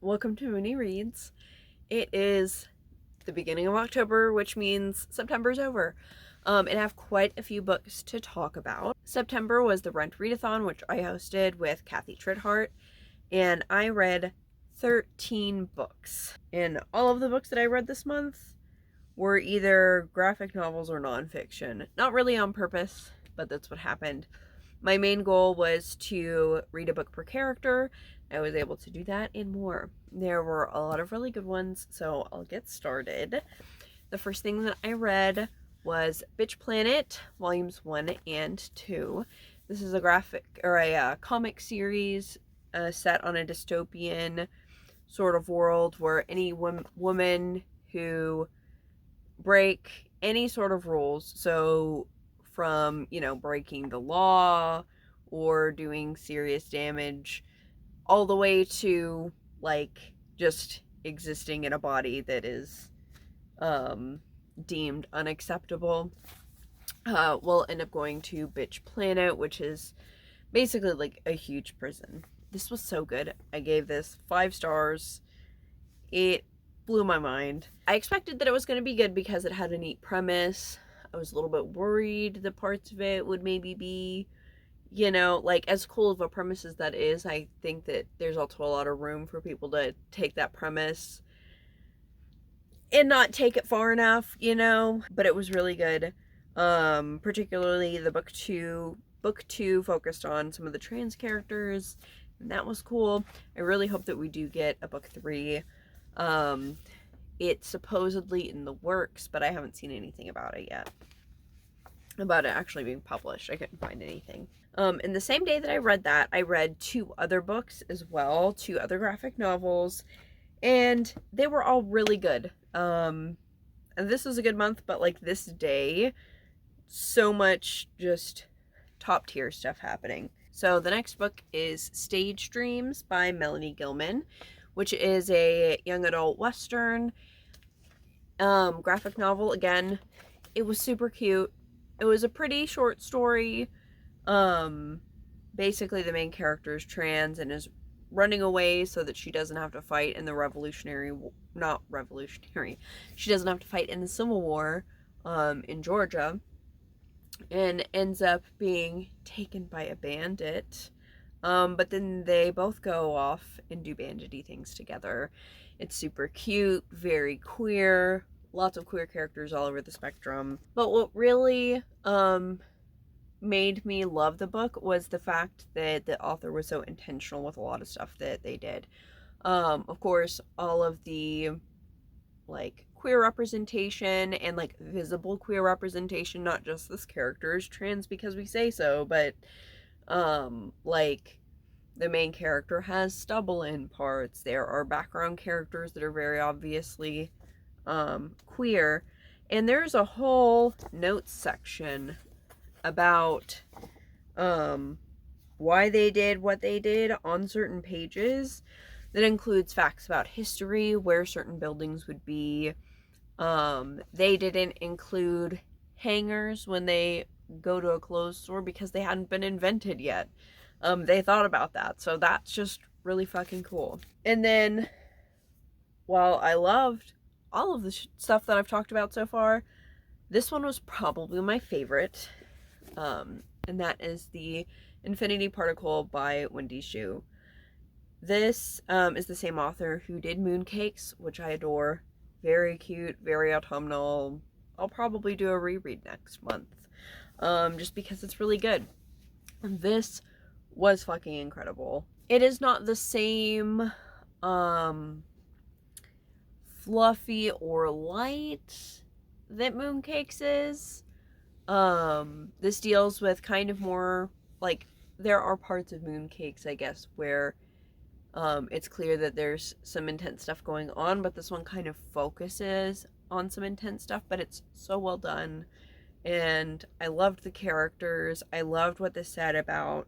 Welcome to Mooney Reads. It is the beginning of October, which means September's over. And I have quite a few books to talk about. September was the Readathon, which I hosted with Kathy Trithart, and I read 13 books. And all of the books that I read this month were either graphic novels or nonfiction. Not really on purpose, but that's what happened. My main goal was to read a book per character. I was able to do that and more. There were a lot of really good ones, so I'll get started. The first thing that I read was Bitch Planet, volumes 1 and 2. This is a comic series set on a dystopian sort of world where any woman who break any sort of rules, so from, breaking the law or doing serious damage, all the way to, just existing in a body that is deemed unacceptable, will end up going to Bitch Planet, which is basically a huge prison. This was so good. I gave this 5 stars. It blew my mind. I expected that it was going to be good because it had a neat premise. I was a little bit worried that parts of it would maybe be, as cool of a premise as that is, I think that there's also a lot of room for people to take that premise and not take it far enough, but it was really good. Particularly the book two focused on some of the trans characters, and that was cool. I really hope that we do get a book 3. It's supposedly in the works, but I haven't seen anything about it yet. About it actually being published. I couldn't find anything. And the same day that I read that, I read 2 other books as well, 2 other graphic novels, and they were all really good. And this was a good month, but this day, so much just top tier stuff happening. So the next book is Stage Dreams by Melanie Gillman, which is a young adult Western graphic novel. Again, it was super cute. It was a pretty short story. Basically the main character is trans and is running away so that she doesn't have to fight in the she doesn't have to fight in the Civil War in Georgia, and ends up being taken by a bandit. But then they both go off and do bandity things together. It's super cute, very queer, lots of queer characters all over the spectrum. But what really made me love the book was the fact that the author was so intentional with a lot of stuff that they did. Of course, all of the queer representation and visible queer representation, not just this character is trans because we say so, but the main character has stubble in parts. There are background characters that are very obviously queer, and there's a whole notes section about why they did what they did on certain pages that includes facts about history, where certain buildings would be. They didn't include hangers when they go to a clothes store because they hadn't been invented yet. They thought about that, so that's just really fucking cool. And then, while I loved all of the stuff that I've talked about so far, this one was probably my favorite, and that is the Infinity Particle by Wendy. This is the same author who did Mooncakes, which I adore. Very cute, very autumnal. I'll probably do a reread next month, just because it's really good. This was fucking incredible. It is not the same fluffy or light that Mooncakes is. This deals with kind of more, there are parts of Mooncakes, I guess, where it's clear that there's some intense stuff going on, but this one kind of focuses on some intense stuff, but it's so well done. And I loved the characters. I loved what this said about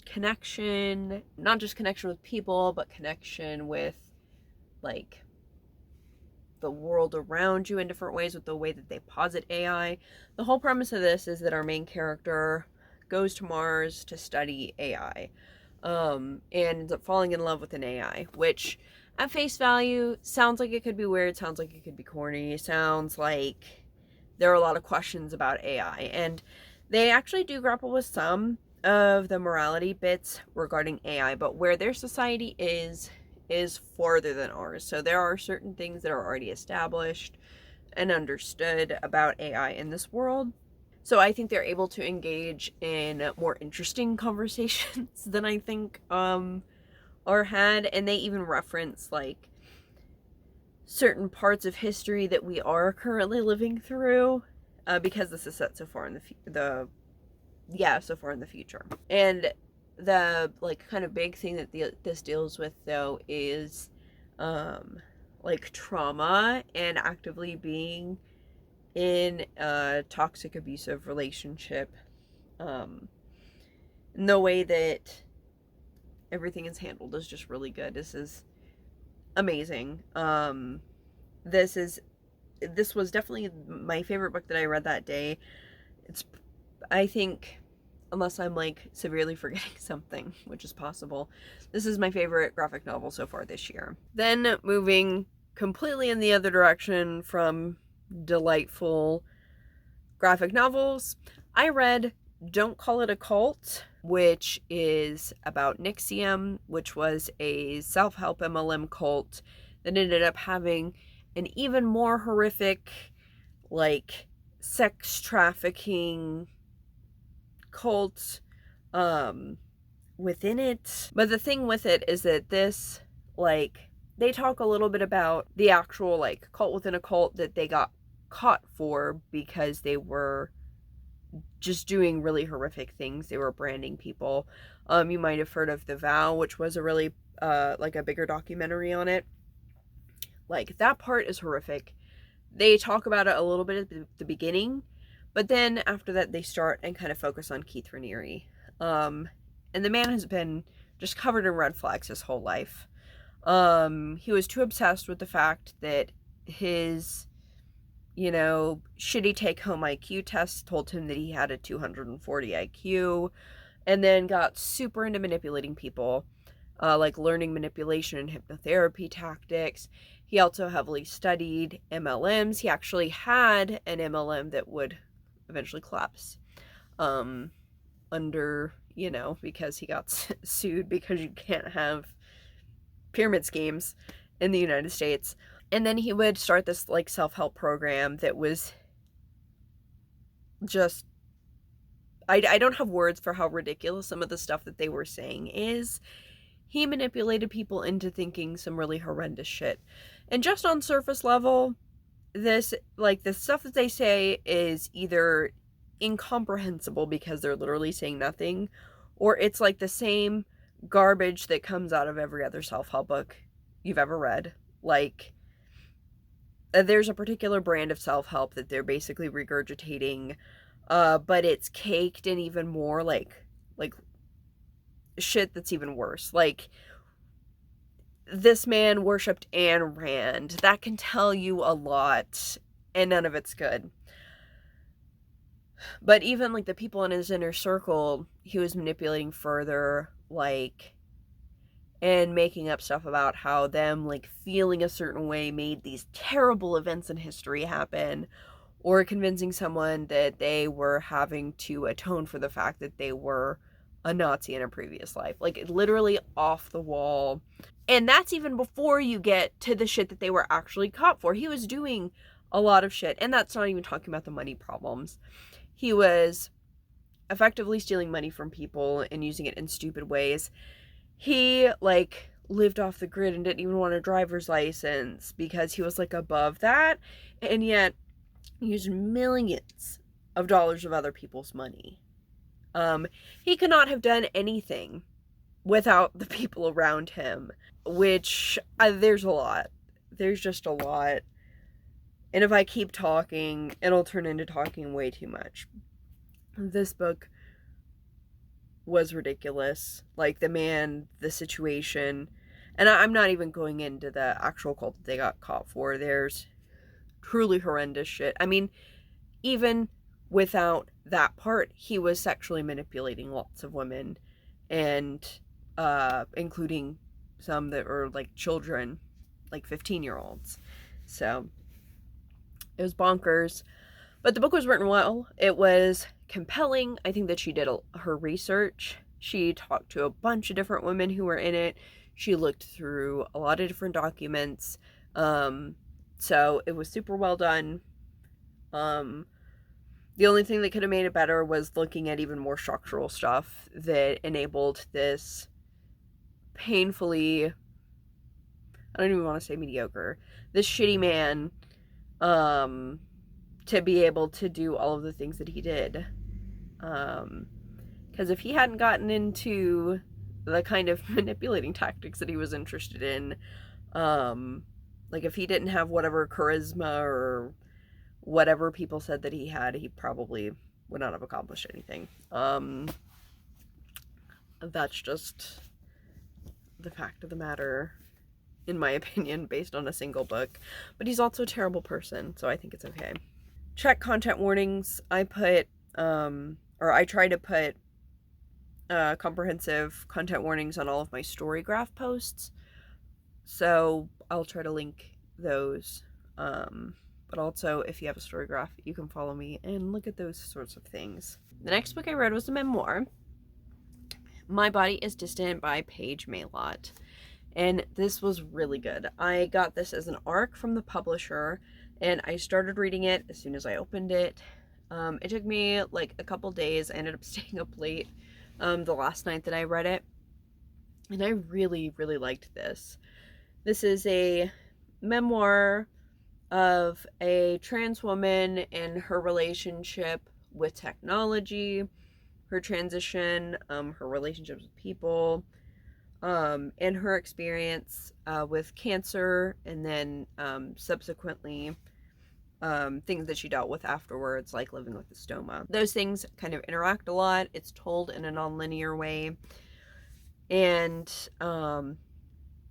connection, not just connection with people, but connection with the world around you in different ways, with the way that they posit AI. The whole premise of this is that our main character goes to Mars to study AI. and ends up falling in love with an AI, which at face value sounds like it could be weird, sounds like it could be corny, sounds like there are a lot of questions about AI, and they actually do grapple with some of the morality bits regarding AI, but where their society is farther than ours. So there are certain things that are already established and understood about AI in this world. So I think they're able to engage in more interesting conversations than I think are had, and they even reference like certain parts of history that we are currently living through, because this is set so far in so far in the future. And the like kind of big thing that this deals with though is like trauma and actively being in a toxic abusive relationship, and the way that everything is handled is just really good. This is amazing. This was definitely my favorite book that I read that day. It's, I think, unless I'm like severely forgetting something, which is possible, this is my favorite graphic novel so far this year. Then moving completely in the other direction from delightful graphic novels, I read Don't Call It a Cult, which is about NXIVM, which was a self-help MLM cult that ended up having an even more horrific, like, sex trafficking cult within it. But the thing with it is that this, like, they talk a little bit about the actual, like, cult within a cult that they got caught for because they were just doing really horrific things. They were branding people. You might have heard of The Vow, which was a really, like, a bigger documentary on it. Like, that part is horrific. They talk about it a little bit at the beginning, but then after that they start and kind of focus on Keith Raniere. And the man has been just covered in red flags his whole life. He was too obsessed with the fact that his, shitty take-home IQ test told him that he had a 240 IQ, and then got super into manipulating people, like learning manipulation and hypnotherapy tactics. He also heavily studied MLMs. He actually had an MLM that would eventually collapse, under, because he got sued because you can't have pyramid schemes in the United States. And then he would start this, like, self-help program that was just, I don't have words for how ridiculous some of the stuff that they were saying is. He manipulated people into thinking some really horrendous shit. And just on surface level, this, like, the stuff that they say is either incomprehensible because they're literally saying nothing, or it's like the same garbage that comes out of every other self-help book you've ever read. Like, there's a particular brand of self-help that they're basically regurgitating, but it's caked in even more, like shit that's even worse. Like, this man worshipped Ayn Rand. That can tell you a lot, and none of it's good. But even, like, the people in his inner circle, he was manipulating further, like, and making up stuff about how them, like, feeling a certain way made these terrible events in history happen, or convincing someone that they were having to atone for the fact that they were a Nazi in a previous life. Like, literally off the wall. And that's even before you get to the shit that they were actually caught for. He was doing a lot of shit, and that's not even talking about the money problems. He was effectively stealing money from people and using it in stupid ways. He, like, lived off the grid and didn't even want a driver's license because he was, like, above that, and yet used millions of dollars of other people's money. He could not have done anything without the people around him, which, there's a lot. There's just a lot. And if I keep talking, it'll turn into talking way too much. This book was ridiculous. Like, the man, the situation, and I'm not even going into the actual cult that they got caught for. There's truly horrendous shit. I mean, even without that part, he was sexually manipulating lots of women and including some that were like children, like 15-year-olds. So it was bonkers. But the book was written well. It was compelling. I think that she did her research. She talked to a bunch of different women who were in it. She looked through a lot of different documents. So it was super well done. The only thing that could have made it better was looking at even more structural stuff that enabled this painfully, I don't even want to say mediocre, this shitty man, to be able to do all of the things that he did. Because if he hadn't gotten into the kind of manipulating tactics that he was interested in, like if he didn't have whatever charisma or whatever people said that he had, he probably would not have accomplished anything. That's just the fact of the matter, in my opinion, based on a single book. But he's also a terrible person, so I think it's okay. Check content warnings. I put, or I try to put comprehensive content warnings on all of my Storygraph posts. So I'll try to link those. But also, if you have a Storygraph, you can follow me and look at those sorts of things. The next book I read was a memoir, My Body is Distant by Paige Maylott. And this was really good. I got this as an ARC from the publisher, and I started reading it as soon as I opened it. It took me like a couple days. I ended up staying up late the last night that I read it. And I really, really liked this. This is a memoir of a trans woman and her relationship with technology, her transition, her relationships with people, and her experience with cancer, and then subsequently things that she dealt with afterwards, like living with the stoma. Those things kind of interact a lot. It's told in a non-linear way. And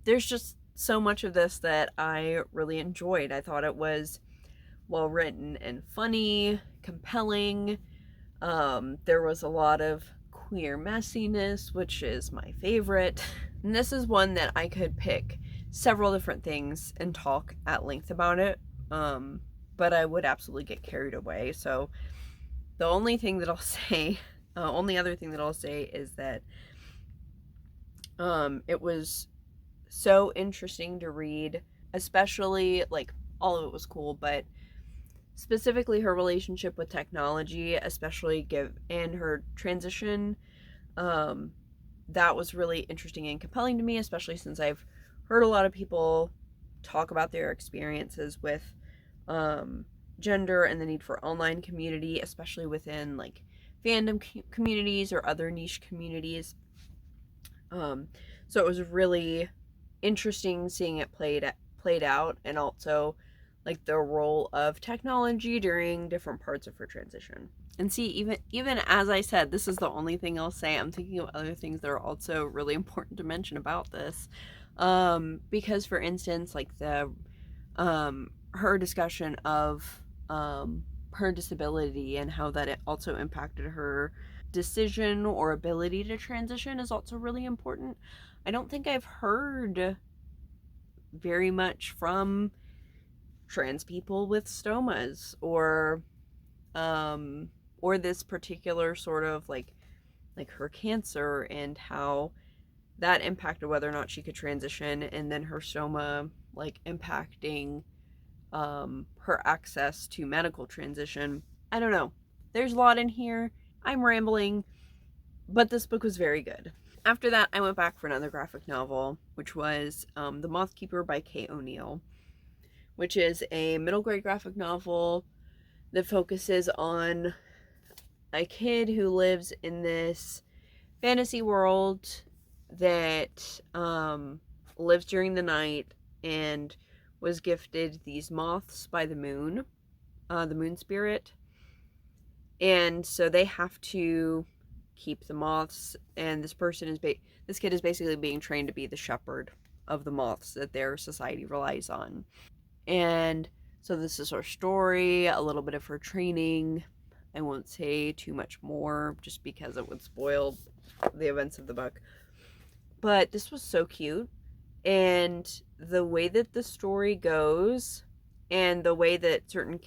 there's just so much of this that I really enjoyed. I thought it was well written and funny, compelling. There was a lot of queer messiness, which is my favorite. And this is one that I could pick several different things and talk at length about it. But I would absolutely get carried away. So the only thing that I'll say, only other thing that I'll say is that it was so interesting to read, especially, like, all of it was cool, but specifically her relationship with technology, especially and her transition, that was really interesting and compelling to me, especially since I've heard a lot of people talk about their experiences with gender and the need for online community, especially within like fandom communities or other niche communities. So it was really interesting seeing it played out, and also like the role of technology during different parts of her transition. And see, even as I said, this is the only thing I'll say. I'm thinking of other things that are also really important to mention about this. Because for instance, like the her discussion of her disability and how that it also impacted her decision or ability to transition is also really important. I don't think I've heard very much from trans people with stomas or this particular sort of like her cancer and how that impacted whether or not she could transition, and then her stoma like impacting her access to medical transition. I don't know. There's a lot in here. I'm rambling, but this book was very good. After that, I went back for another graphic novel, which was The Moth Keeper by Kate O'Neill, which is a middle grade graphic novel that focuses on a kid who lives in this fantasy world that lives during the night and was gifted these moths by the moon spirit. And so they have to keep the moths, and this kid is basically being trained to be the shepherd of the moths that their society relies on. And so this is her story, a little bit of her training. I won't say too much more just because it would spoil the events of the book. but this was so cute. And the way that the story goes and the way that certain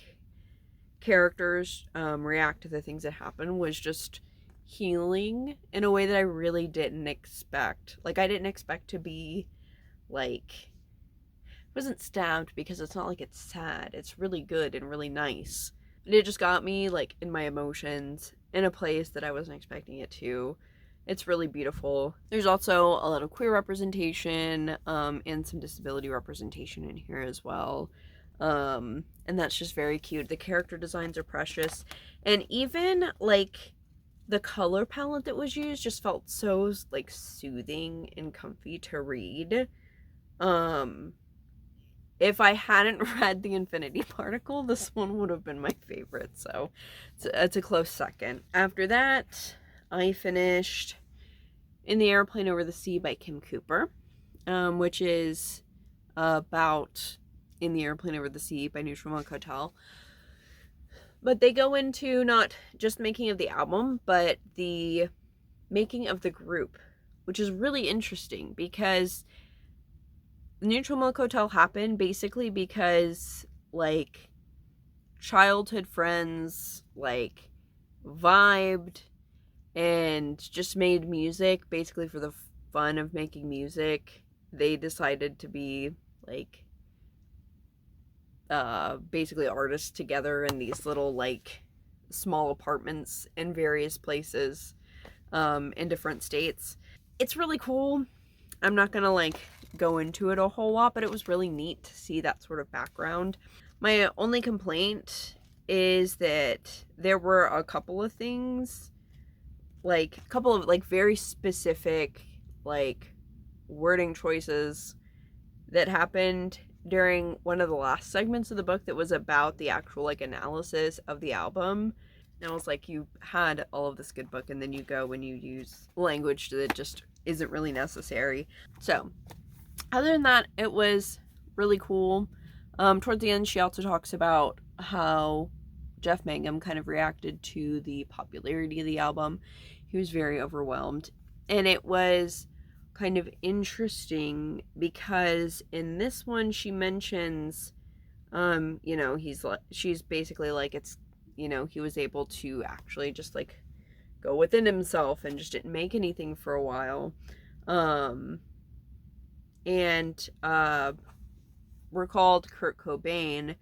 characters react to the things that happen was just healing in a way that I really didn't expect. Like, I didn't expect to be, like, wasn't stabbed, because it's not like it's sad. It's really good and really nice. And it just got me, like, in my emotions in a place that I wasn't expecting it to. It's really beautiful. There's also a lot of queer representation and some disability representation in here as well. And that's just very cute. The character designs are precious. And even, like, the color palette that was used just felt so, like, soothing and comfy to read. If I hadn't read The Infinity Particle, this one would have been my favorite. So it's a close second. After that, I finished In the Aeroplane Over the Sea by Kim Cooper, which is about In the Aeroplane Over the Sea by Neutral Milk Hotel. But they go into not just making of the album, but the making of the group, which is really interesting because Neutral Milk Hotel happened basically because, like, childhood friends, like, vibed and just made music basically for the fun of making music. They decided to be, like, basically artists together in these little, like, small apartments in various places in different states. It's really cool. I'm not gonna, like, go into it a whole lot, but it was really neat to see that sort of background. My only complaint is that there were a couple of things, like a couple of, like, very specific, like, wording choices that happened during one of the last segments of the book that was about the actual, like, analysis of the album. And I was like, you had all of this good book and then you go and you use language that just isn't really necessary. So other than that, it was really cool. Towards the end, she also talks about how Jeff Mangum kind of reacted to the popularity of the album. He was very overwhelmed. And it was kind of interesting because in this one, she mentions, you know, she's basically like, it's, you know, he was able to actually just, like, go within himself and just didn't make anything for a while. And recalled Kurt Cobain,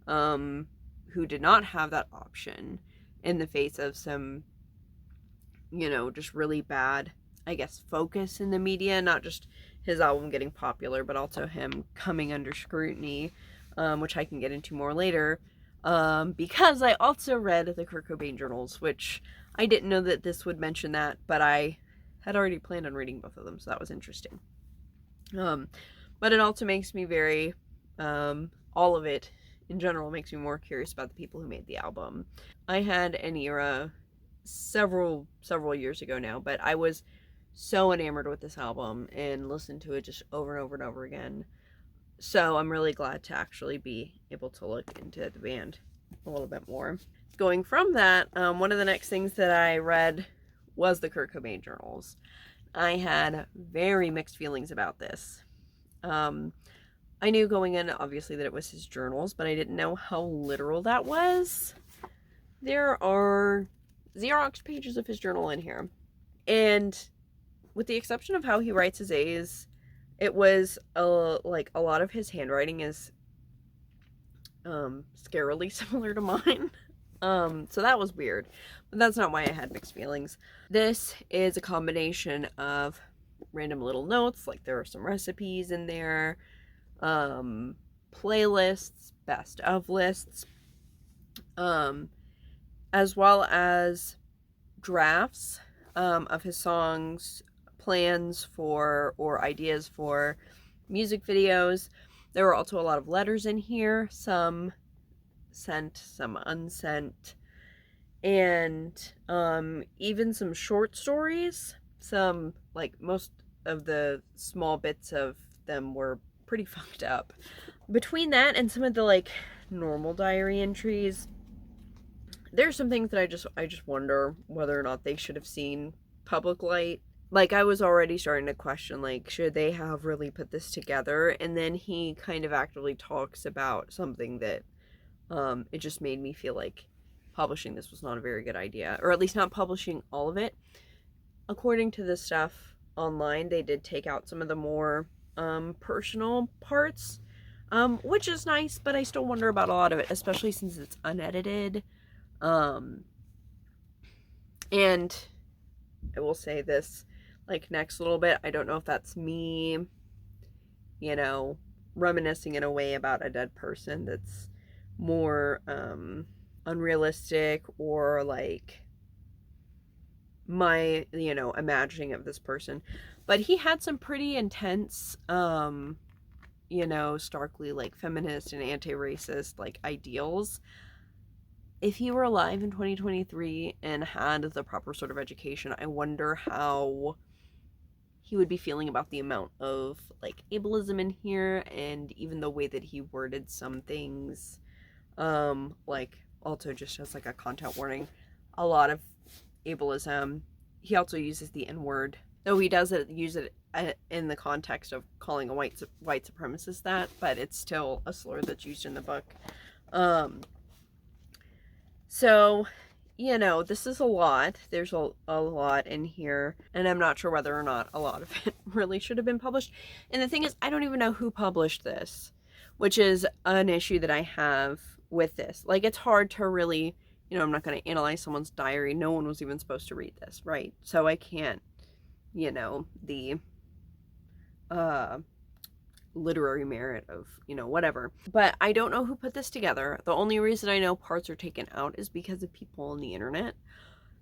who did not have that option in the face of some, you know, just really bad, I guess, focus in the media, not just his album getting popular, but also him coming under scrutiny, which I can get into more later, because I also read the Kurt Cobain journals, which I didn't know that this would mention that, but I had already planned on reading both of them, so that was interesting. But it also makes me very, all of it in general makes me more curious about the people who made the album. I had an era several years ago now, but I was so enamored with this album and listened to it just over and over and over again. So I'm really glad to actually be able to look into the band a little bit more. Going from that, one of the next things that I read was the Kurt Cobain journals. I had very mixed feelings about this. I knew going in, obviously, that it was his journals, but I didn't know how literal that was. There are Xerox pages of his journal in here. And with the exception of how he writes his A's, it was, like, a lot of his handwriting is scarily similar to mine. So that was weird. But that's not why I had mixed feelings. This is a combination of random little notes, like there are some recipes in there, playlists, best of lists, as well as drafts of his songs, plans for or ideas for music videos. There were also a lot of letters in here, some sent, some unsent, and even some short stories. Some, like, most of the small bits of them were pretty fucked up. Between that and some of the, like, normal diary entries, there's some things that I just wonder whether or not they should have seen public light. like, I was already starting to question, like, should they have really put this together? And then he kind of actively talks about something that, it just made me feel like publishing this was not a very good idea, or at least not publishing all of it. According to the stuff online, they did take out some of the more, personal parts, which is nice, but I still wonder about a lot of it, especially since it's unedited. And I will say this, like, next little bit, I don't know if that's me, you know, reminiscing in a way about a dead person that's more unrealistic, or like my, you know, imagining of this person. But he had some pretty intense, you know, starkly like feminist and anti-racist like ideals. If he were alive in 2023 and had the proper sort of education, I wonder how he would be feeling about the amount of like ableism in here, and even the way that he worded some things. Like, also just as like a content warning, a lot of ableism, he also uses the N-word, though he does use it in the context of calling a white supremacist that, but it's still a slur that's used in the book. So, you know, this is a lot. There's a lot in here, and I'm not sure whether or not a lot of it really should have been published. And the thing is, I don't even know who published this, which is an issue that I have with this. Like, it's hard to really, you know, I'm not going to analyze someone's diary. No one was even supposed to read this, right? So I can't, you know, the literary merit of, you know, whatever. But I don't know who put this together. The only reason I know parts are taken out is because of people on the internet.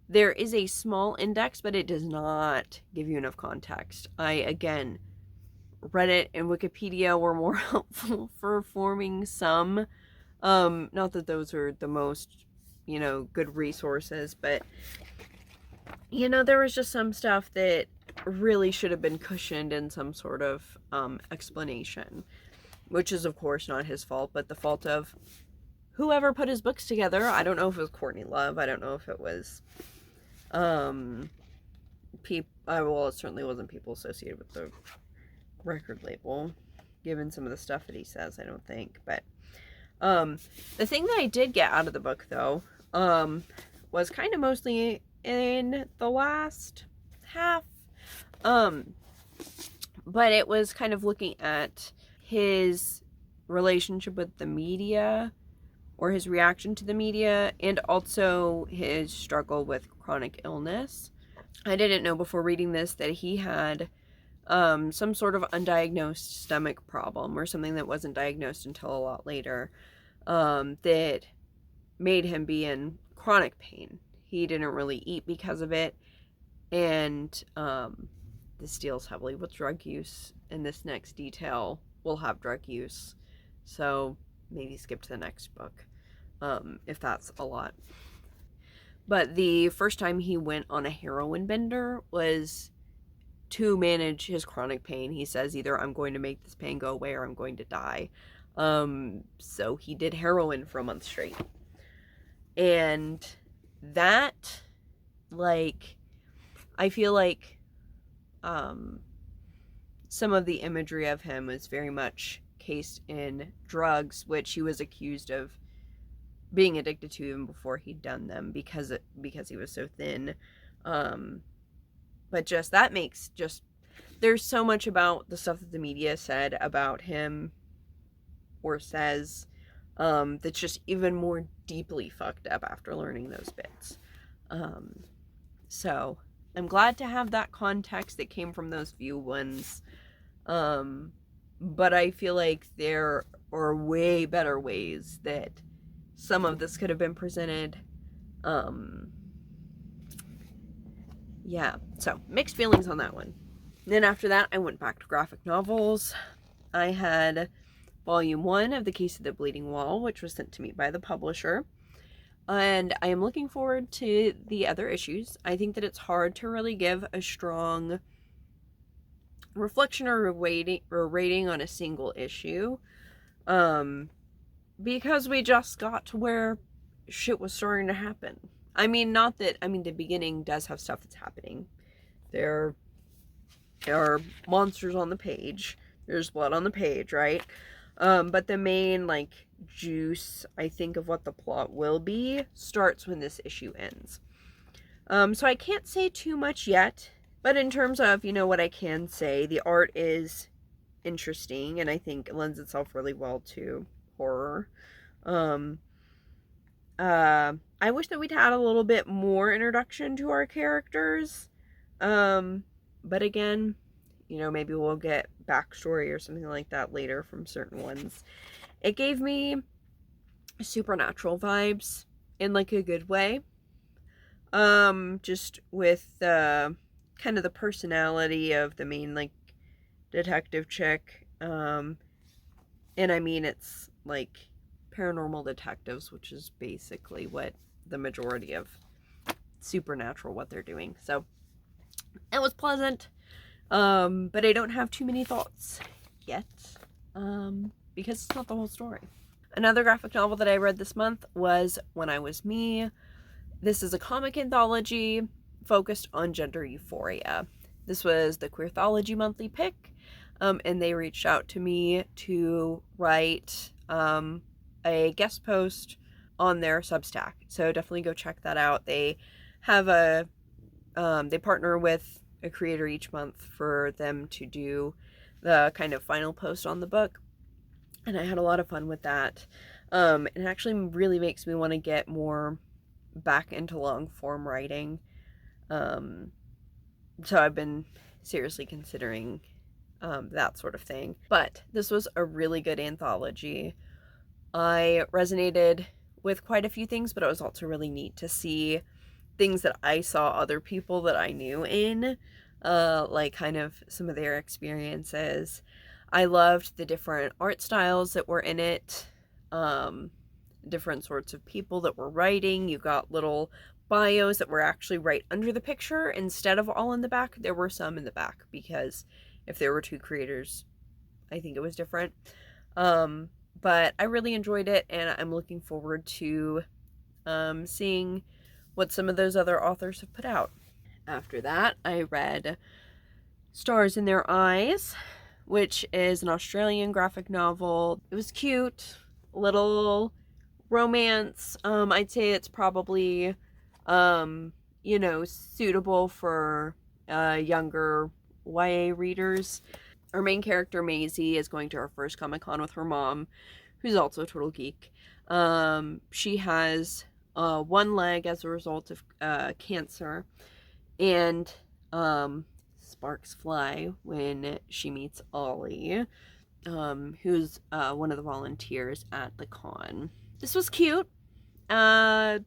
There is a small index, but it does not give you enough context. Again, Reddit and Wikipedia were more helpful for forming some, not that those are the most, you know, good resources, but, you know, there was just some stuff that really should have been cushioned in some sort of explanation, which is of course not his fault, but the fault of whoever put his books together. I don't know if it was Courtney Love. I don't know if it was well, it certainly wasn't people associated with the record label, given some of the stuff that he says, I don't think. But the thing that I did get out of the book, though, was kind of mostly in the last half. But it was kind of looking at his relationship with the media, or his reaction to the media, and also his struggle with chronic illness. I didn't know before reading this that he had some sort of undiagnosed stomach problem, or something that wasn't diagnosed until a lot later, that made him be in chronic pain. He didn't really eat because of it, and this deals heavily with drug use, and this next detail will have drug use, so maybe skip to the next book, if that's a lot. But the first time he went on a heroin bender was to manage his chronic pain. He says, either I'm going to make this pain go away or I'm going to die. So he did heroin for a month straight. And that, like, I feel like some of the imagery of him was very much cased in drugs, which he was accused of being addicted to even before he'd done them, because he was so thin. But just that makes just, there's so much about the stuff that the media said about him, or says, that's just even more deeply fucked up after learning those bits. So I'm glad to have that context that came from those few ones. But I feel like there are way better ways that some of this could have been presented. Yeah, so mixed feelings on that one. Then after that, I went back to graphic novels. I had volume 1 of The Case of the Bleeding Wall, which was sent to me by the publisher. And I am looking forward to the other issues. I think that it's hard to really give a strong reflection or rating on a single issue, because we just got to where shit was starting to happen. I mean, not that, I mean, the beginning does have stuff that's happening. They're there are monsters on the page. There's blood on the page, right? But the main, like, juice, I think, of what the plot will be starts when this issue ends. So I can't say too much yet, but in terms of, you know, what I can say, the art is interesting, and I think it lends itself really well to horror. I wish that we'd had a little bit more introduction to our characters. But again, you know, maybe we'll get backstory or something like that later from certain ones. It gave me supernatural vibes in, like, a good way. Just with kind of the personality of the main, like, detective chick. And I mean, it's like paranormal detectives, which is basically what the majority of supernatural what they're doing. So it was pleasant. But I don't have too many thoughts yet. Because it's not the whole story. Another graphic novel that I read this month was When I Was Me. This is a comic anthology focused on gender euphoria. This was the Queerthology monthly pick, and they reached out to me to write a guest post on their Substack. So definitely go check that out. They have they partner with a creator each month for them to do the kind of final post on the book. And I had a lot of fun with that. It actually really makes me want to get more back into long form writing. So I've been seriously considering that sort of thing. But this was a really good anthology. I resonated with quite a few things, but it was also really neat to see things that I saw other people that I knew in, like kind of some of their experiences. I loved the different art styles that were in it, different sorts of people that were writing. You got little bios that were actually right under the picture instead of all in the back. There were some in the back because if there were two creators, I think it was different. But I really enjoyed it, and I'm looking forward to seeing what some of those other authors have put out. After that, I read Stars in Their Eyes, which is an Australian graphic novel. It was cute, little romance. I'd say it's probably, you know, suitable for younger YA readers. Our main character, Maisie, is going to her first Comic-Con with her mom, who's also a total geek. She has one leg as a result of cancer, and sparks fly when she meets Ollie, who's one of the volunteers at the con. This was cute. Little,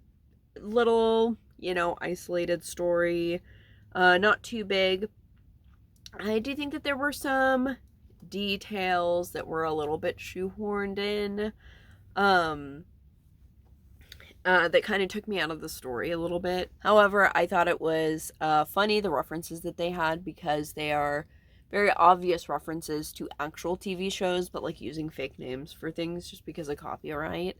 you know, isolated story. Not too big. I do think that there were some details that were a little bit shoehorned in. That kind of took me out of the story a little bit. However, I thought it was funny, the references that they had, because they are very obvious references to actual TV shows, but like using fake names for things just because of copyright.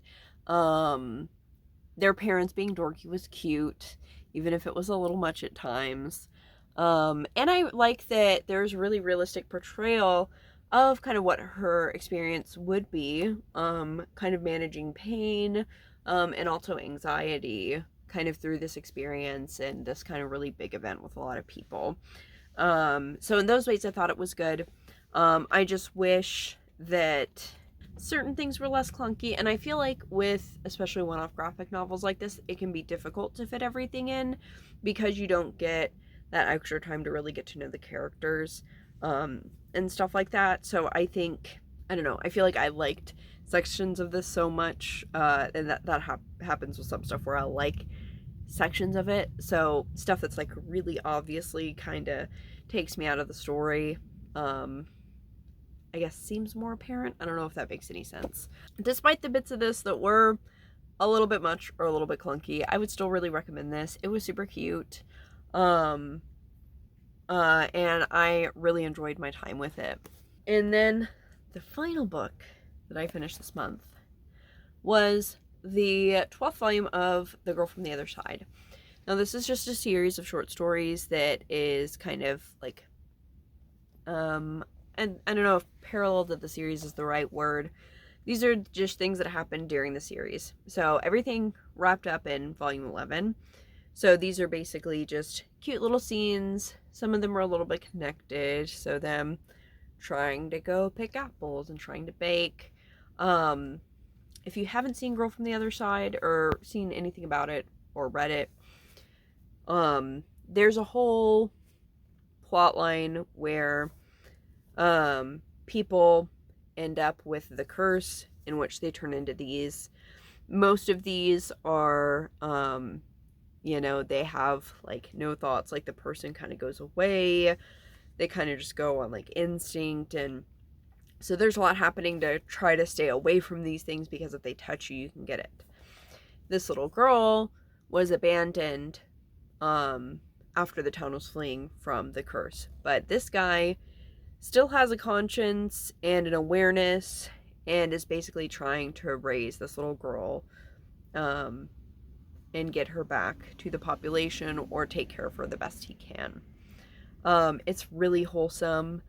Their parents being dorky was cute, even if it was a little much at times. And I like that there's really realistic portrayal of kind of what her experience would be, kind of managing pain, and also anxiety kind of through this experience and this kind of really big event with a lot of people. So in those ways, I thought it was good. I just wish that certain things were less clunky, and I feel like with especially one-off graphic novels like this, it can be difficult to fit everything in because you don't get that extra time to really get to know the characters, and stuff like that. So I think, I don't know, I feel like I liked sections of this so much, and that happens with some stuff where I like sections of it. So stuff that's like really obviously kind of takes me out of the story, I guess seems more apparent. I don't know if that makes any sense. Despite the bits of this that were a little bit much or a little bit clunky, I would still really recommend this. It was super cute. And I really enjoyed my time with it. And then the final book that I finished this month was the 12th volume of The Girl from the Other Side. Now, this is just a series of short stories that is kind of like And I don't know if parallel to the series is the right word. These are just things that happened during the series. So everything wrapped up in volume 11. So these are basically just cute little scenes. Some of them are a little bit connected. So them trying to go pick apples and trying to bake. If you haven't seen Girl from the Other Side or seen anything about it or read it, there's a whole plot line where people end up with the curse in which they turn into these. Most of these are, they have like no thoughts, like the person kind of goes away. They kind of just go on like instinct, and so there's a lot happening to try to stay away from these things because if they touch you, you can get it. This little girl was abandoned after the town was fleeing from the curse, but this guy still has a conscience and an awareness and is basically trying to raise this little girl and get her back to the population or take care of her the best he can. It's really wholesome.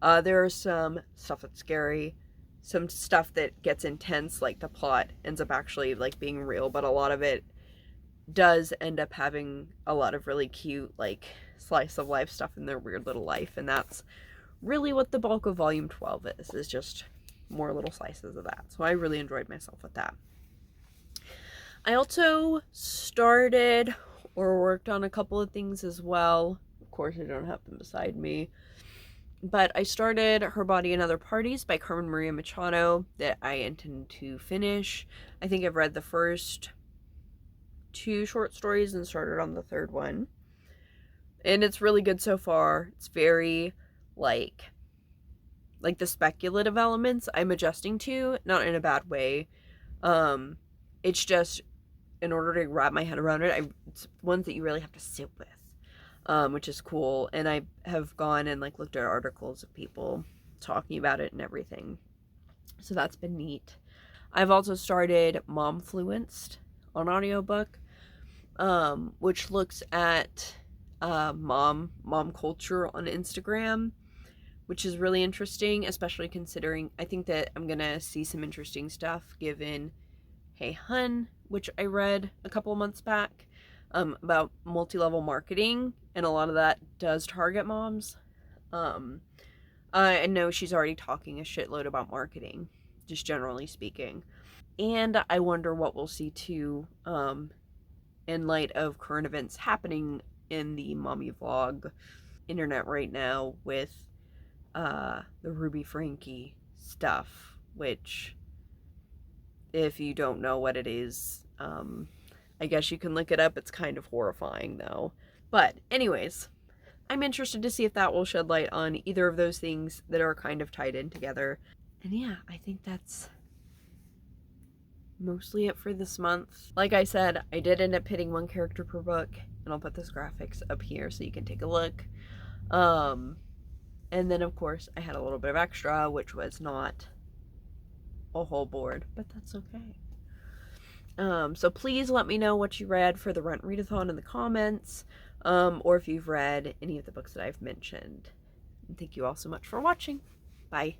There's some stuff that's scary, some stuff that gets intense, like the plot ends up actually like being real, but a lot of it does end up having a lot of really cute like slice of life stuff in their weird little life, and that's really what the bulk of volume 12 is just more little slices of that. So I really enjoyed myself with that. I also started or worked on a couple of things as well. Of course, I don't have them beside me. But I started Her Body and Other Parties by Carmen Maria Machado that I intend to finish. I think I've read the first 2 short stories and started on the 3rd one. And it's really good so far. It's very like the speculative elements I'm adjusting to, not in a bad way. It's just in order to wrap my head around it, it's ones that you really have to sit with. Which is cool, and I have gone and like looked at articles of people talking about it and everything, so that's been neat. I've also started Momfluenced on audiobook, which looks at mom culture on Instagram, which is really interesting, especially considering I think that I'm gonna see some interesting stuff given Hey Hun, which I read a couple of months back, about multi-level marketing, and a lot of that does target moms. I know she's already talking a shitload about marketing, just generally speaking. And I wonder what we'll see too, in light of current events happening in the mommy vlog internet right now with the Ruby Frankie stuff, which if you don't know what it is, I guess you can look it up. It's kind of horrifying though. But anyways, I'm interested to see if that will shed light on either of those things that are kind of tied in together. And yeah, I think that's mostly it for this month. Like I said, I did end up hitting 1 character per book, and I'll put those graphics up here so you can take a look. And then of course I had a little bit of extra, which was not a whole board, but that's okay. So please let me know what you read for the Rent Readathon in the comments, or if you've read any of the books that I've mentioned. And thank you all so much for watching. Bye.